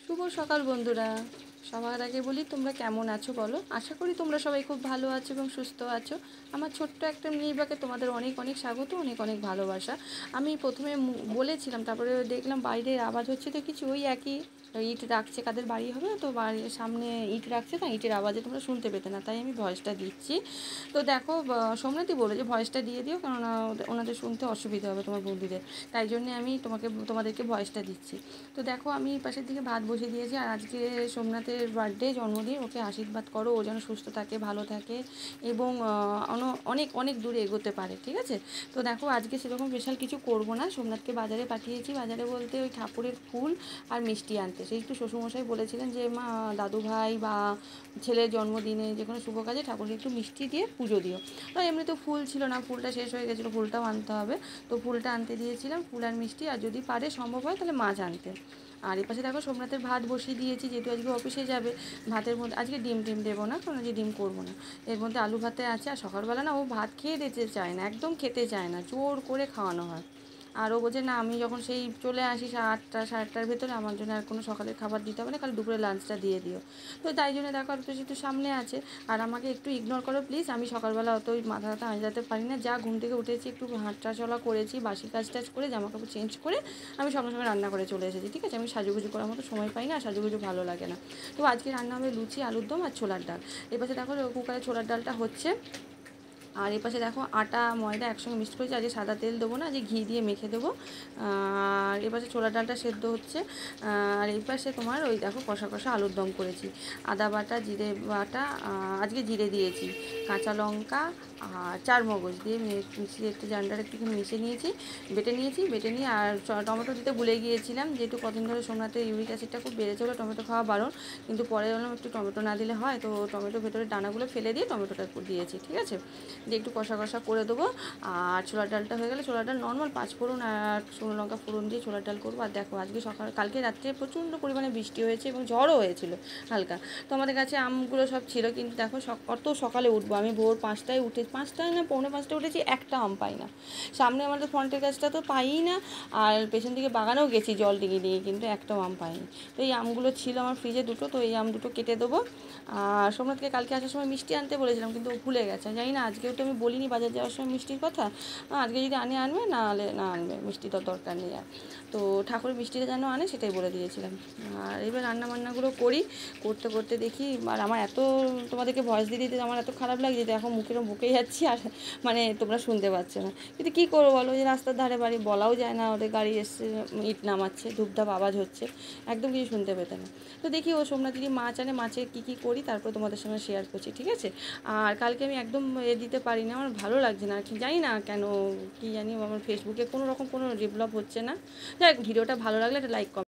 শুভ সকাল বন্ধুরা। সবার আগে বলি তোমরা কেমন আছো বলো। আশা করি তোমরা সবাই খুব ভালো আছো এবং সুস্থ আছো। আমার ছোট্ট একটা নির্বাকে তোমাদের অনেক অনেক স্বাগত, অনেক অনেক ভালোবাসা। আমি প্রথমে বলেছিলাম, তারপরে দেখলাম বাইরের আওয়াজ হচ্ছে, তো কিছু ওই একই ইট রাখছে, কাদের বাড়ি হবে তো বাড়ির সামনে ইট রাখছে, না ইটের আওয়াজে তোমরা শুনতে পেতে না, তাই আমি ভয়েসটা দিচ্ছি। তো দেখো, সোমনাথই বলে যে ভয়েসটা দিয়ে দিও, কেননা ওনাদের শুনতে অসুবিধা হবে তোমার বন্ধুদের, তাই জন্যে আমি তোমাদেরকে ভয়েসটা দিচ্ছি। তো দেখো, আমি পাশের দিকে ভাত বসিয়ে দিয়েছি, আর আজকে সোমনাথের বার্থডে, জন্মদিন, ওকে আশীর্বাদ করো ও যেন সুস্থ থাকে, ভালো থাকে এবং অনেক অনেক দূরে এগোতে পারে, ঠিক আছে। তো দেখো, আজকে সেরকম স্পেশাল কিছু করবো না। সোমনাথকে বাজারে পাঠিয়েছি, বাজারে বলতে ওই ঠাকুরের ফুল আর মিষ্টি আনতে। সেই একটু শ্বশুরমশাই বলেছিলেন যে মা, দাদু ভাই বা ছেলের জন্মদিনে যে কোনো শুভ কাজে ঠাকুরকে একটু মিষ্টি দিয়ে পুজো দিও। তো এমনি তো ফুল ছিল না, ফুলটা শেষ হয়ে গেছিলো, ফুলটাও আনতে হবে। তো ফুলটা আনতে দিয়েছিলাম, ফুল আর মিষ্টি, আর যদি পারে সম্ভব হয় তাহলে মাছ আনতে। আর এ পাশে দেখো, সোমনাথের ভাত বসিয়ে দিয়েছি, যেহেতু আজকে অফিসে যাবে। ভাতের মধ্যে আজকে ডিম দেবো না, কারণ আজকে ডিম করবো না। এর মধ্যে আলু ভাতে আছে, আর সকালবেলা না ও ভাত খেয়ে দিতে চায় না, একদম খেতে চায় না, জোর করে খাওয়ানো হয়। আর ও বোঝে না, আমি যখন সেই চলে আসি 8টা 8:30টার ভেতরে, আমার জন্য আর কোনো সকালের খাবার দিতে হবে না, খালি দুপুরে লাঞ্চটা দিয়ে দিও। তো তাই জন্য দেখো, আর একটু সামনে আছে। আর আমাকে একটু ইগনোর করো প্লিজ, আমি সকালবেলা অত ওই মাথা ব্যথা আঁচড়াতে পারি না। যা ঘুম থেকে উঠেছি, একটু হাঁটা চলা করেছি, বাসি কাজ টাজ করে জামা কাপড় চেঞ্জ করে আমি সঙ্গে সঙ্গে রান্না করে চলে এসেছি, ঠিক আছে। আমি সাজুগুজু করার মতো সময় পাই না, আর সাজুগুজু ভালো লাগে না। তো আজকে রান্না হবে লুচি, আলুর দম আর ছোলার ডাল। এপাশে দেখো কুকারে ছোলার ডালটা হচ্ছে। আর এপাশে দেখো, আটা ময়দা একসঙ্গে মিক্সড করেছি, আজকে সাদা তেল দেবো না, আজকে ঘি দিয়ে মেখে দেবো। আর এপাশে ছোলার ডালটা সেদ্ধ হচ্ছে। আর এই পাশে তোমার ওই দেখো, কষা কষা আলুর দম করেছি। আদা বাটা, জিরে বাটা, আজকে জিরে দিয়েছি, কাঁচা লঙ্কা আর চারমগজ দিয়ে মিক্সি একটু জান্ডার একটুখানি বেটে নিয়ে, আর টমেটো দিতে ভুলে গিয়েছিলাম, যেহেতু কদিন ধরে সোমনাথের ইউরিক অ্যাসিডটা খুব বেড়েছে বলে টমেটো খাওয়া বারণ। কিন্তু পরে বললাম একটু টমেটো না দিলে হয়, তো টমেটো ভেতরে ডানাগুলো ফেলে দিয়ে টমেটোটা দিয়েছি, ঠিক আছে। দিয়ে একটু কষা কষা করে দেবো। আর ছোলার ডালটা হয়ে গেলে, ছোলার ডাল নর্মাল 5 ফোড়ন আর শুকনো লঙ্কা ফোড়ন দিয়ে ছোলার ডাল করবো। আর দেখো, আজকে কালকে রাত্রে প্রচণ্ড পরিমাণে বৃষ্টি হয়েছে এবং ঝড়ও হয়েছিল হালকা। তো আমাদের কাছে আমগুলো সব ছিল, কিন্তু দেখো কত সকালে উঠবো, আমি ভোর 5টায় উঠে, 5টায় না 4:45টায় উঠেছি, একটা আম পাই না। সামনে আমাদের ফ্রন্টের গাছটা তো পাইই না, আর পেছন দিকে বাগানেও গেছি জল ডিঙিয়ে নিয়ে, কিন্তু একটাও আম পাইনি। তো এই আমগুলো ছিল আমার ফ্রিজে দুটো, তো এই আম দুটো কেটে দেবো। আর সোমনাথকে কালকে আসার সময় মিষ্টি আনতে বলেছিলাম, কিন্তু ও ভুলে গেছে, জানি না, আজকেও তো আমি বলিনি বাজার যাওয়ার সময় মিষ্টির কথা। আজকে যদি আনবে, না হলে না আনবে, মিষ্টি তো দরকার নেই আর। তো ঠাকুরের মিষ্টিটা যেন আনে সেটাই বলে দিয়েছিলাম। আর এবার রান্নাবান্নাগুলো করতে করতে দেখি, আর আমার এত তোমাদেরকে ভয়েস দিয়ে দিতে আমার এত খারাপ লাগছে, যে এখন বুকে যাচ্ছি, আর মানে তোমরা শুনতে পাচ্ছ না, কিন্তু কী করবো বলো, যে রাস্তার ধারে বাড়ি, বলাও যায় না, ওদের গাড়ি এসছে, ইট নামাচ্ছে, ধূপধাপ আওয়াজ হচ্ছে, একদম কিছু শুনতে পেতে না। তো দেখি ও সোমনাথ যদি মাছ আনে, মাছে কী করি তারপর তোমাদের সঙ্গে শেয়ার করছি, ঠিক আছে। আর কালকে আমি একদম দিতে পারি না, আমার ভালো লাগছে না, কি জানি না কেন, কি জানি, আমার ফেসবুকে কোনো রকম কোনো ডেভেলপ হচ্ছে না। যাই হোক, ভিডিওটা ভালো লাগলে একটা লাইক